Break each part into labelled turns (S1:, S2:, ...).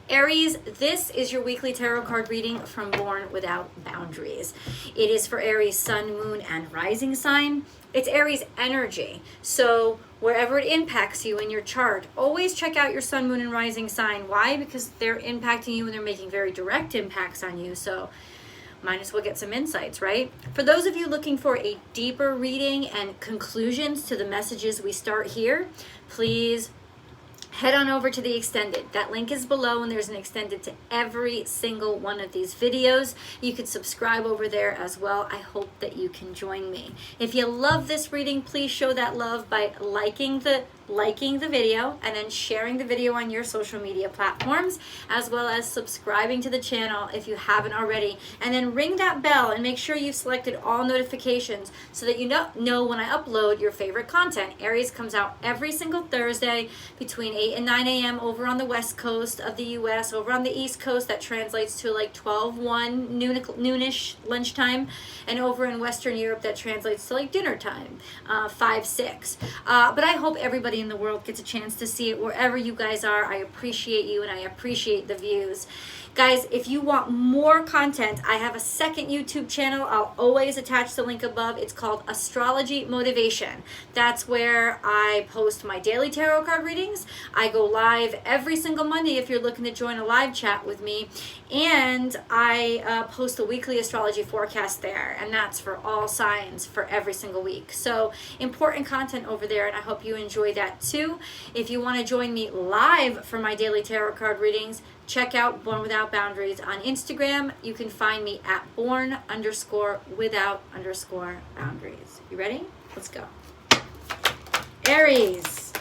S1: Aries, this is your weekly tarot card reading from Born Without Boundaries. It is for Aries sun, moon, and rising sign. It's Aries energy. So wherever it impacts you in your chart, always check out your sun, moon, and rising sign. Why? Because they're impacting you and they're making very direct impacts on you. So might as well get some insights, right? For those of you looking for a deeper reading and conclusions to the messages we start here, please head on over to the extended. That link is below, and there's an extended to every single one of these videos. You can subscribe over there as well. I hope that you can join me. If you love this reading, please show that love by liking the video and then sharing the video on your social media platforms, as well as subscribing to the channel if you haven't already, and then ring that bell and make sure you've selected all notifications so that you know when I upload your favorite content. Aries comes out every single Thursday between 8 and 9 a.m. over on the west coast of the US. Over on the east coast, that translates to like 12-1 noonish lunchtime, and over in Western Europe that translates to like dinner time, 5-6. But I hope everybody in the world gets a chance to see it wherever you guys are. I appreciate you and I appreciate the views. Guys, if you want more content, I have a second YouTube channel. I'll always attach the link above. It's called Astrology Motivation. That's where I post my daily tarot card readings. I go live every single Monday if you're looking to join a live chat with me. And I post a weekly astrology forecast there. And that's for all signs for every single week. So important content over there, and I hope you enjoy that too. If you want to join me live for my daily tarot card readings, check out Born Without Boundaries on Instagram. You can find me at born_without_boundaries. You ready? Let's go. Aries.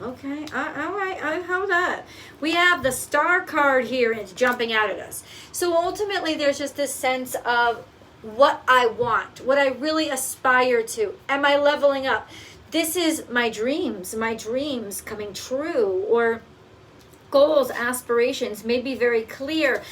S1: Okay, all right, hold up. We have the Star card here, and it's jumping out at us. So ultimately, there's just this sense of what I want, what I really aspire to. Am I leveling up? This is my dreams coming true, or goals, aspirations may be very clear.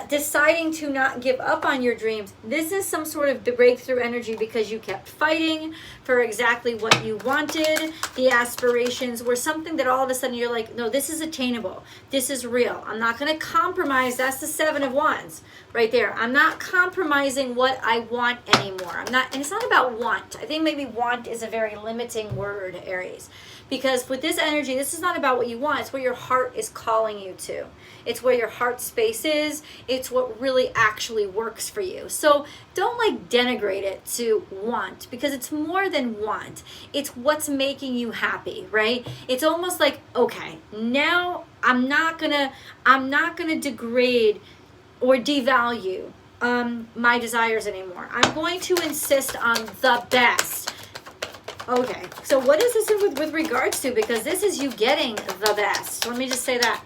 S1: Deciding to not give up on your dreams. This is some sort of breakthrough energy because you kept fighting for exactly what you wanted. The aspirations were something that all of a sudden you're like, no, this is attainable. This is real. I'm not going to compromise. That's the 7 of Wands right there. I'm not compromising what I want anymore. And it's not about want. I think maybe want is a very limiting word, Aries. Because with this energy, this is not about what you want. It's where your heart is calling you to. It's where your heart space is. It's what really actually works for you. So don't like denigrate it to want, because it's more than want. It's what's making you happy, right? It's almost like, okay, now I'm not gonna degrade or devalue my desires anymore. I'm going to insist on the best. Okay, so what is this with regards to? Because this is you getting the best. Let me just say that.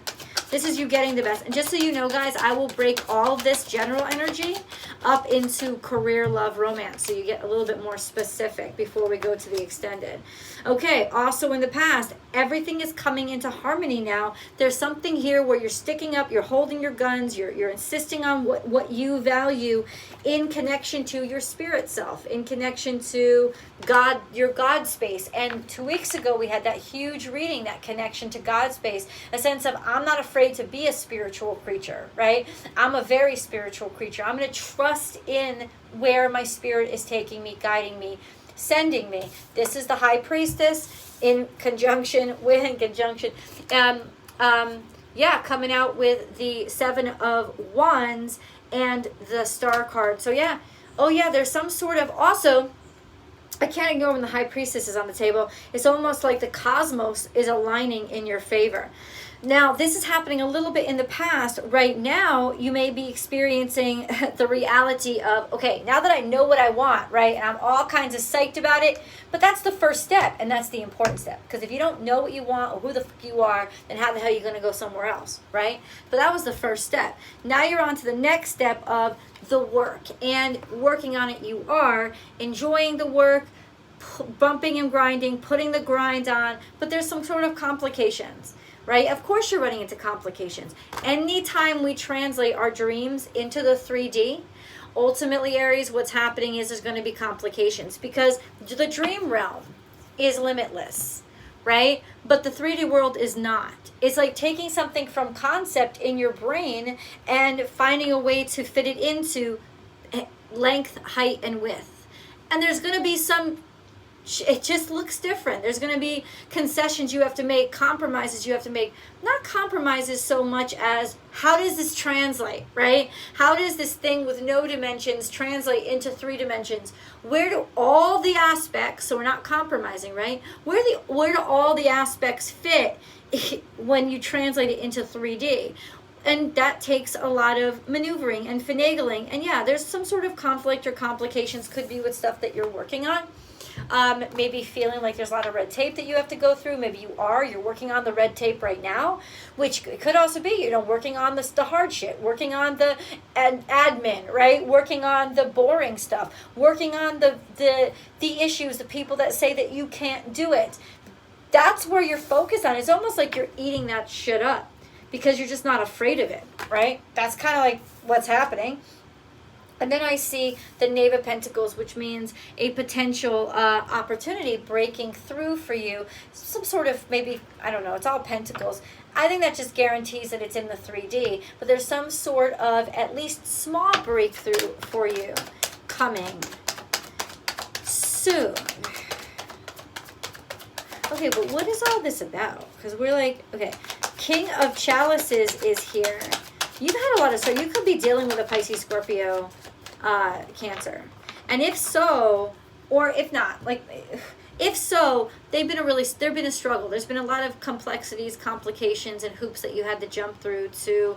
S1: This is you getting the best. And just so you know, guys, I will break all of this general energy up into career, love, romance. So you get a little bit more specific before we go to the extended. Okay, also in the past, everything is coming into harmony now. There's something here where you're sticking up, you're holding your guns, you're insisting on what you value in connection to your spirit self, in connection to God, your God space. And 2 weeks ago, we had that huge reading, that connection to God space, a sense of I'm not afraid to be a spiritual creature, right? I'm a very spiritual creature. I'm going to trust in where my spirit is taking me, guiding me, sending me. This is the High Priestess in conjunction, coming out with the 7 of Wands and the Star card. So yeah, there's some sort of, also, I can't ignore when the High Priestess is on the table. It's almost like the cosmos is aligning in your favor. Now, this is happening a little bit in the past. Right now, you may be experiencing the reality of, okay, now that I know what I want, right, and I'm all kinds of psyched about it, but that's the first step, and that's the important step. Because if you don't know what you want or who the fuck you are, then how the hell are you going to go somewhere else, right? But that was the first step. Now you're on to the next step of the work, and working on it you are, enjoying the work, bumping and grinding, putting the grind on, but there's some sort of complications. Right? Of course you're running into complications. Anytime we translate our dreams into the 3D, ultimately, Aries, what's happening is there's going to be complications, because the dream realm is limitless. right? But the 3D world is not. It's like taking something from concept in your brain and finding a way to fit it into length, height, and width. And there's going to be it just looks different. There's going to be concessions you have to make, compromises you have to make. Not compromises so much as, how does this translate, right? How does this thing with no dimensions translate into 3 dimensions? Where do all the aspects, so we're not compromising, right? Where do all the aspects fit when you translate it into 3D? And that takes a lot of maneuvering and finagling. And yeah, there's some sort of conflict or complications, could be with stuff that you're working on. Maybe feeling like there's a lot of red tape that you have to go through. Maybe you're working on the red tape right now, which could also be, working on the hard shit, working on the admin, right? Working on the boring stuff, working on the issues, the people that say that you can't do it. That's where you're focused on. It's almost like you're eating that shit up because you're just not afraid of it, right? That's kind of like what's happening. And then I see the Knave of Pentacles, which means a potential opportunity breaking through for you. Some sort of, maybe, I don't know, it's all pentacles. I think that just guarantees that it's in the 3D. But there's some sort of at least small breakthrough for you coming soon. Okay, but what is all this about? Because we're like, okay, King of Chalices is here. You've had a lot of, so you could be dealing with a Pisces, Scorpio, Cancer. And if so, or if not, like, if so, there's been a struggle. There's been a lot of complexities, complications, and hoops that you had to jump through to,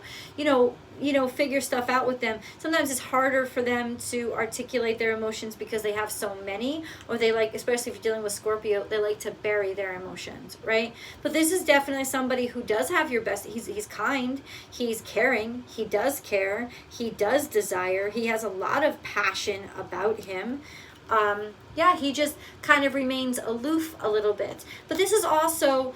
S1: figure stuff out with them. Sometimes it's harder for them to articulate their emotions because they have so many, or they like, especially if you're dealing with Scorpio, they like to bury their emotions, right? But this is definitely somebody who does have your best. He's kind, he's caring, he does care, he does desire, he has a lot of passion about him. He just kind of remains aloof a little bit. But this is also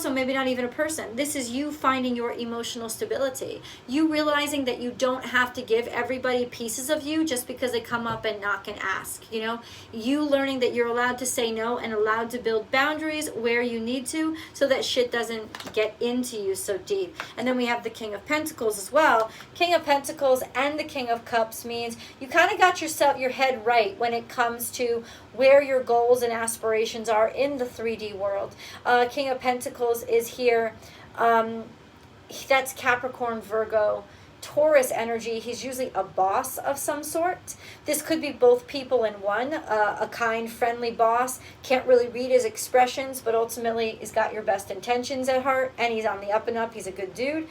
S1: maybe not even a person. This is you finding your emotional stability. You realizing that you don't have to give everybody pieces of you just because they come up and knock and ask, You learning that you're allowed to say no and allowed to build boundaries where you need to so that shit doesn't get into you so deep. And then we have the King of Pentacles as well. King of Pentacles and the King of Cups means you kind of got your head right when it comes to where your goals and aspirations are in the 3D world. King of Pentacles is here. That's Capricorn, Virgo, Taurus energy. He's usually a boss of some sort. This could be both people in one. A kind, friendly boss. Can't really read his expressions, but ultimately he's got your best intentions at heart, and he's on the up and up. He's a good dude.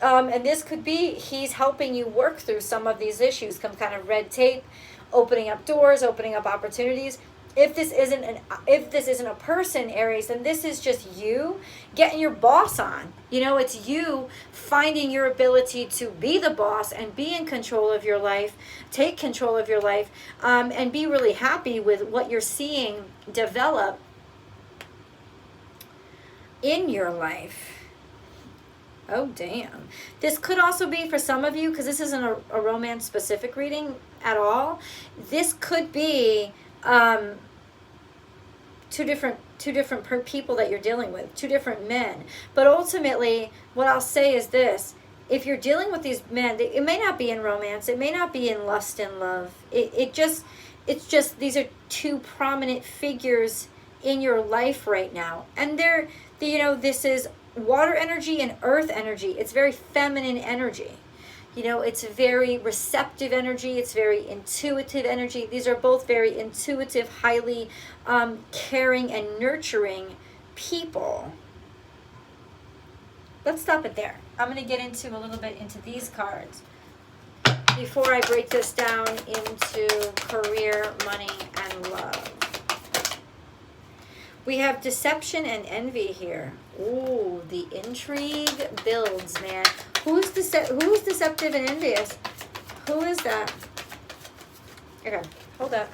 S1: And this could be he's helping you work through some of these issues, some kind of red tape, opening up doors, opening up opportunities. If this isn't a person, Aries, then this is just you getting your boss on. It's you finding your ability to be the boss and be in control of your life, take control of your life, and be really happy with what you're seeing develop in your life. Oh, damn. This could also be for some of you, because this isn't a romance-specific reading at all. This could be two different people that you're dealing with, two different men. But ultimately, what I'll say is this. If you're dealing with these men, it may not be in romance. It may not be in lust and love. It's just these are two prominent figures in your life right now. And this is water energy and earth energy. It's very feminine energy. It's very receptive energy. It's very intuitive energy. These are both very intuitive, highly caring and nurturing people. Let's stop it there. I'm going to get into a little bit into these cards before I break this down into career, money, and love. We have deception and envy here. Ooh, the intrigue builds, man. Who's deceptive and envious? Who is that? Okay, hold up.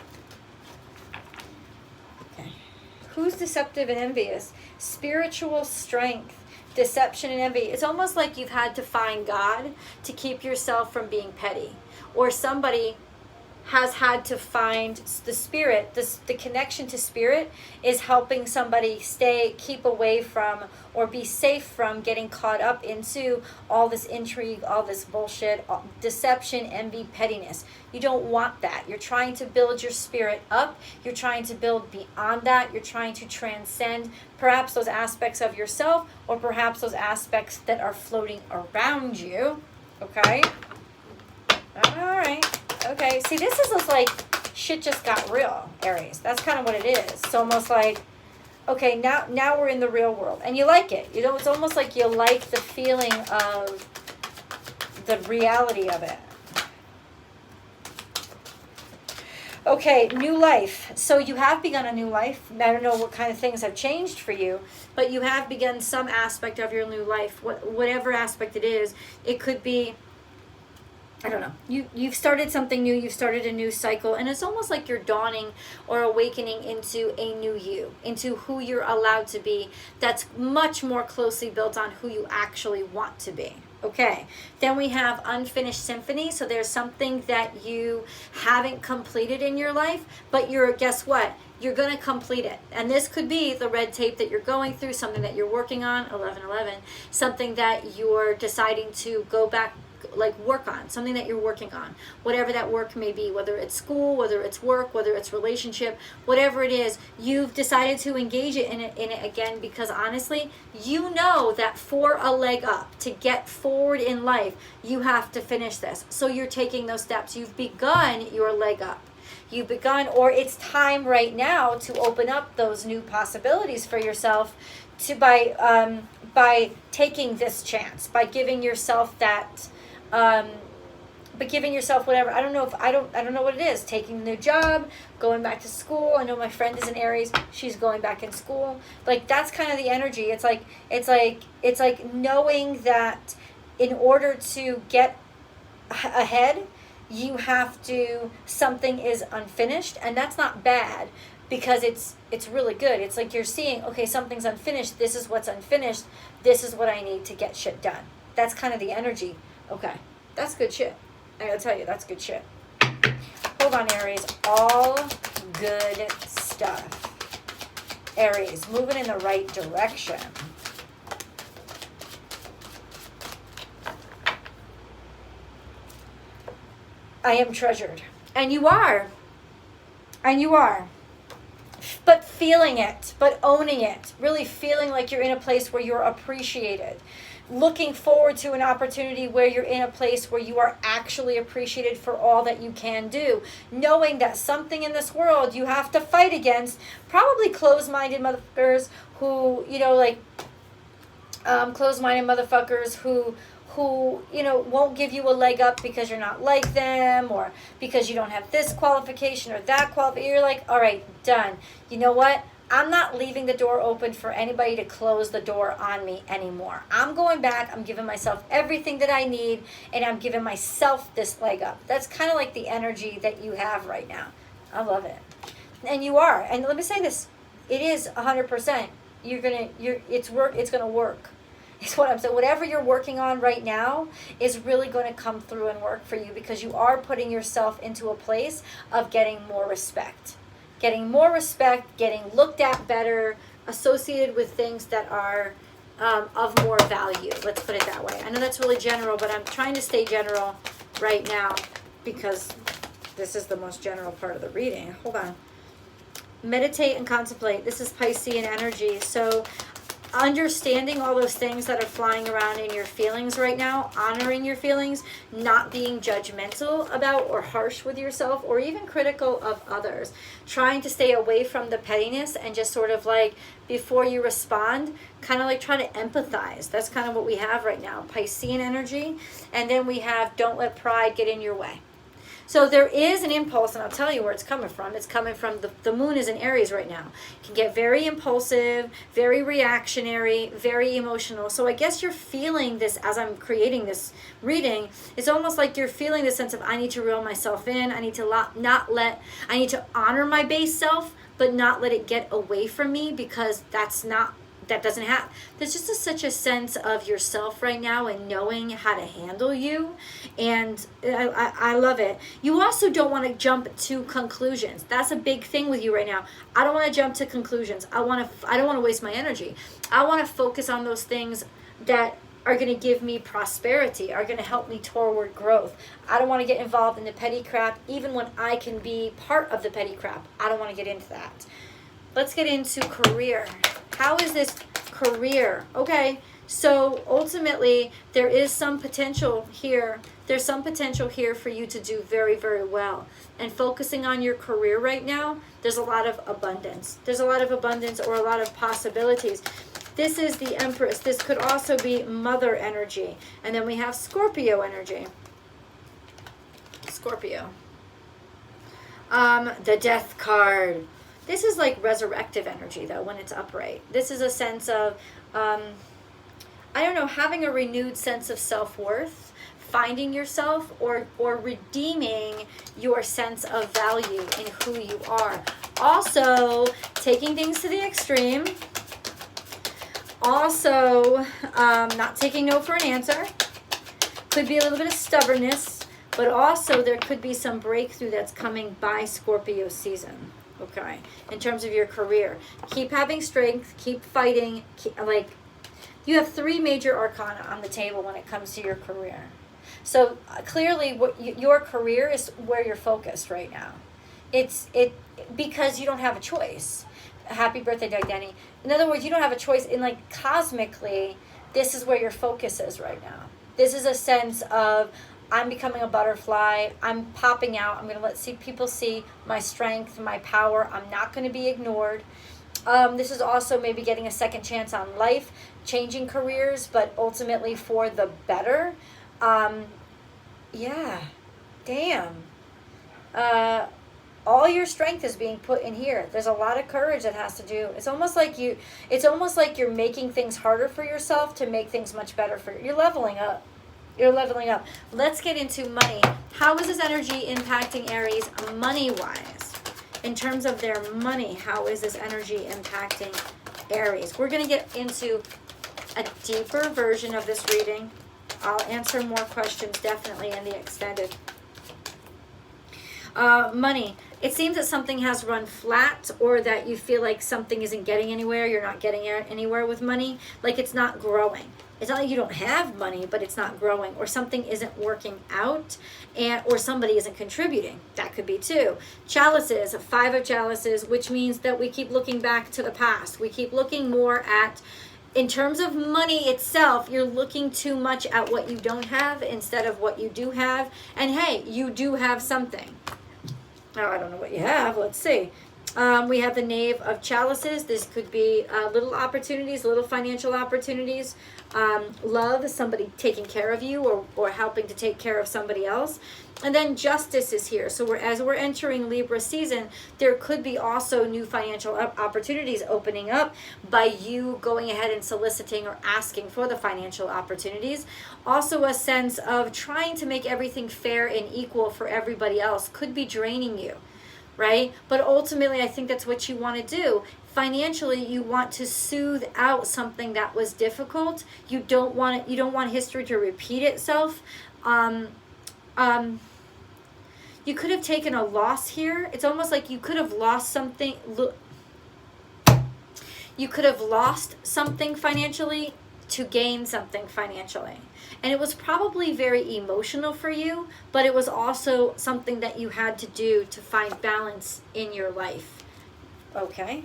S1: Okay. Who's deceptive and envious? Spiritual strength, deception and envy. It's almost like you've had to find God to keep yourself from being petty. Or somebody has had to find the spirit. The connection to spirit is helping somebody keep away from, or be safe from getting caught up into all this intrigue, all this bullshit, deception, envy, pettiness. You don't want that. You're trying to build your spirit up. You're trying to build beyond that. You're trying to transcend perhaps those aspects of yourself, or perhaps those aspects that are floating around you. Okay? All right. Okay. See, this is like shit just got real, Aries. That's kind of what it is. It's almost like, okay, now we're in the real world. And you like it. You know, it's almost like you like the feeling of the reality of it. Okay, new life. So you have begun a new life. I don't know what kind of things have changed for you, but you have begun some aspect of your new life. Whatever aspect it is, it could be, I don't know. You've started something new. You've started a new cycle. And it's almost like you're dawning or awakening into a new you, into who you're allowed to be, that's much more closely built on who you actually want to be. Okay. Then we have unfinished symphony. So there's something that you haven't completed in your life, but guess what? You're going to complete it. And this could be the red tape that you're going through, something that you're working on, 1111, something that you're deciding to go back, like work on, something that you're working on, whatever that work may be, whether it's school, whether it's work, whether it's relationship, whatever it is, you've decided to engage in it again, because honestly, you know that for a leg up, to get forward in life, you have to finish this. So you're taking those steps. You've begun your leg up. You've begun, or it's time right now to open up those new possibilities for yourself by taking this chance, by giving yourself that, but giving yourself whatever. I don't know what it is. Taking a new job, going back to school. I know my friend is in Aries. She's going back in school. Like, that's kind of the energy. It's like knowing that in order to get ahead, you have to, something is unfinished, and that's not bad, because it's really good. It's like you're seeing, okay, something's unfinished. This is what's unfinished. This is what I need to get shit done. That's kind of the energy. Okay, that's good shit. I gotta tell you, that's good shit. Hold on, Aries. All good stuff. Aries, moving in the right direction. I am treasured. And you are. And you are. But feeling it, but owning it, really feeling like you're in a place where you're appreciated. Looking forward to an opportunity where you're in a place where you are actually appreciated for all that you can do. Knowing that something in this world you have to fight against, probably closed-minded motherfuckers who, closed-minded motherfuckers who won't give you a leg up because you're not like them, or because you don't have this qualification or that qualification. You're like, all right, done. You know what? I'm not leaving the door open for anybody to close the door on me anymore. I'm going back. I'm giving myself everything that I need, and I'm giving myself this leg up. That's kind of like the energy that you have right now. I love it. And you are. And let me say this. It is 100%. It's going to work. It's what I'm saying. Whatever you're working on right now is really going to come through and work for you, because you are putting yourself into a place of getting more respect. Getting more respect, getting looked at better, associated with things that are of more value. Let's put it that way. I know that's really general, but I'm trying to stay general right now because this is the most general part of the reading. Hold on. Meditate and contemplate. This is Piscean energy. So understanding all those things that are flying around in your feelings right now, honoring your feelings, not being judgmental about or harsh with yourself or even critical of others, trying to stay away from the pettiness and just sort of like, before you respond, kind of like try to empathize. That's kind of what we have right now, Piscean energy. And then we have don't let pride get in your way. So there is an impulse, and I'll tell you where it's coming from. It's coming from the moon is in Aries right now. It can get very impulsive, very reactionary, very emotional. So I guess you're feeling this as I'm creating this reading. It's almost like you're feeling the sense of, I need to reel myself in. I need to I need to honor my base self, but not let it get away from me, because that's not that doesn't have. There's just such a sense of yourself right now and knowing how to handle you. And I love it. You also don't want to jump to conclusions. That's a big thing with you right now. I don't want to jump to conclusions. I don't want to waste my energy. I want to focus on those things that are going to give me prosperity, are going to help me toward growth. I don't want to get involved in the petty crap, even when I can be part of the petty crap. I don't want to get into that. Let's get into career. How is this career? Okay, so ultimately, there is some potential here. There's some potential here for you to do very, very well. And focusing on your career right now, there's a lot of abundance. There's a lot of abundance or a lot of possibilities. This is the Empress. This could also be Mother energy. And then we have Scorpio energy. Scorpio. The Death card. This is like resurrective energy, though, when it's upright. This is a sense of, I don't know, having a renewed sense of self-worth, finding yourself, or redeeming your sense of value in who you are. Also, taking things to the extreme. Also, not taking no for an answer. Could be a little bit of stubbornness, but also there could be some breakthrough that's coming by Scorpio season. Okay, in terms of your career, keep having strength, keep fighting. You have 3 major arcana on the table when it comes to your career. So clearly, your career is where you're focused right now. It's because you don't have a choice. Happy birthday, Doug Denny. In other words, you don't have a choice. In cosmically, this is where your focus is right now. This is a sense of, I'm becoming a butterfly. I'm popping out. I'm going to let people see my strength, my power. I'm not going to be ignored. This is also maybe getting a second chance on life, changing careers, but ultimately for the better. Yeah. Damn. All your strength is being put in here. There's a lot of courage that has to do. It's almost like you're making things harder for yourself to make things much better for you. You're leveling up. You're leveling up. Let's get into money. How is this energy impacting Aries money-wise? In terms of their money, how is this energy impacting Aries? We're going to get into a deeper version of this reading. I'll answer more questions definitely in the extended. Money. It seems that something has run flat, or that you feel like something isn't getting anywhere. You're not getting anywhere with money. Like it's not growing. It's not like you don't have money, but it's not growing, or something isn't working out, or somebody isn't contributing. That could be too. Chalices, 5 of chalices, which means that we keep looking back to the past. We keep looking more at, in terms of money itself, you're looking too much at what you don't have instead of what you do have. And hey, you do have something. Oh, I don't know what you have. Let's see. We have the Knave of Chalices. This could be little opportunities, little financial opportunities. Love, somebody taking care of you, or helping to take care of somebody else. And then Justice is here. So as we're entering Libra season, there could be also new financial opportunities opening up by you going ahead and soliciting or asking for the financial opportunities. Also a sense of trying to make everything fair and equal for everybody else could be draining you, right? But ultimately, I think that's what you want to do. Financially, you want to soothe out something that was difficult. You don't want history to repeat itself. You could have taken a loss here. It's almost like you could have lost something. You could have lost something financially to gain something financially. And it was probably very emotional for you, but it was also something that you had to do to find balance in your life. Okay.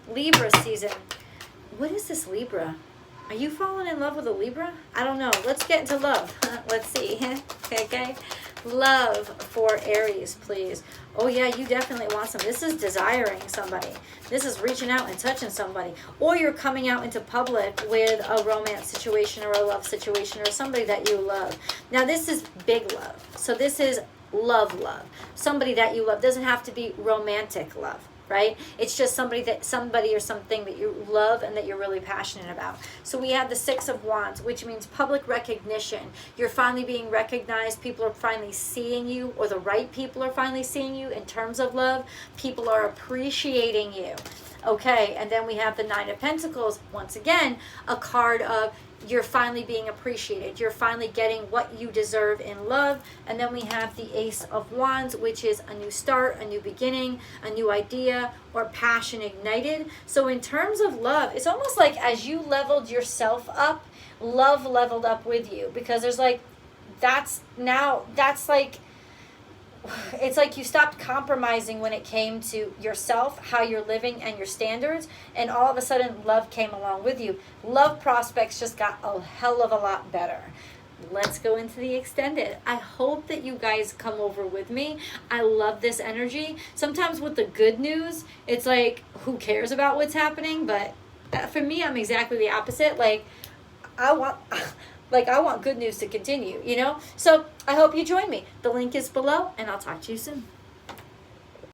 S1: Libra season. What is this Libra? Are you falling in love with a Libra? I don't know. Let's get into love. Let's see. Okay. Love for Aries, please. Oh yeah, you definitely want some. This is desiring somebody. This is reaching out and touching somebody. Or you're coming out into public with a romance situation or a love situation or somebody that you love. Now this is big love. So this is love. Somebody that you love. Doesn't have to be romantic love, right? It's just somebody or something that you love and that you're really passionate about. So we have the 6 of Wands, which means public recognition. You're finally being recognized. People are finally seeing you, or the right people are finally seeing you in terms of love. People are appreciating you. Okay, and then we have the Nine of Pentacles, once again, a card of you're finally being appreciated. You're finally getting what you deserve in love. And then we have the Ace of Wands, which is a new start, a new beginning, a new idea, or passion ignited. So in terms of love, it's almost like as you leveled yourself up, love leveled up with you. Because there's like, that's like, it's like you stopped compromising when it came to yourself, how you're living, and your standards, and all of a sudden love came along with you. Love prospects just got a hell of a lot better. Let's go into the extended. I hope that you guys come over with me. I love this energy. Sometimes with the good news, it's like, who cares about what's happening? But for me, I'm exactly the opposite. Like, I want good news to continue, you know? So I hope you join me. The link is below, and I'll talk to you soon.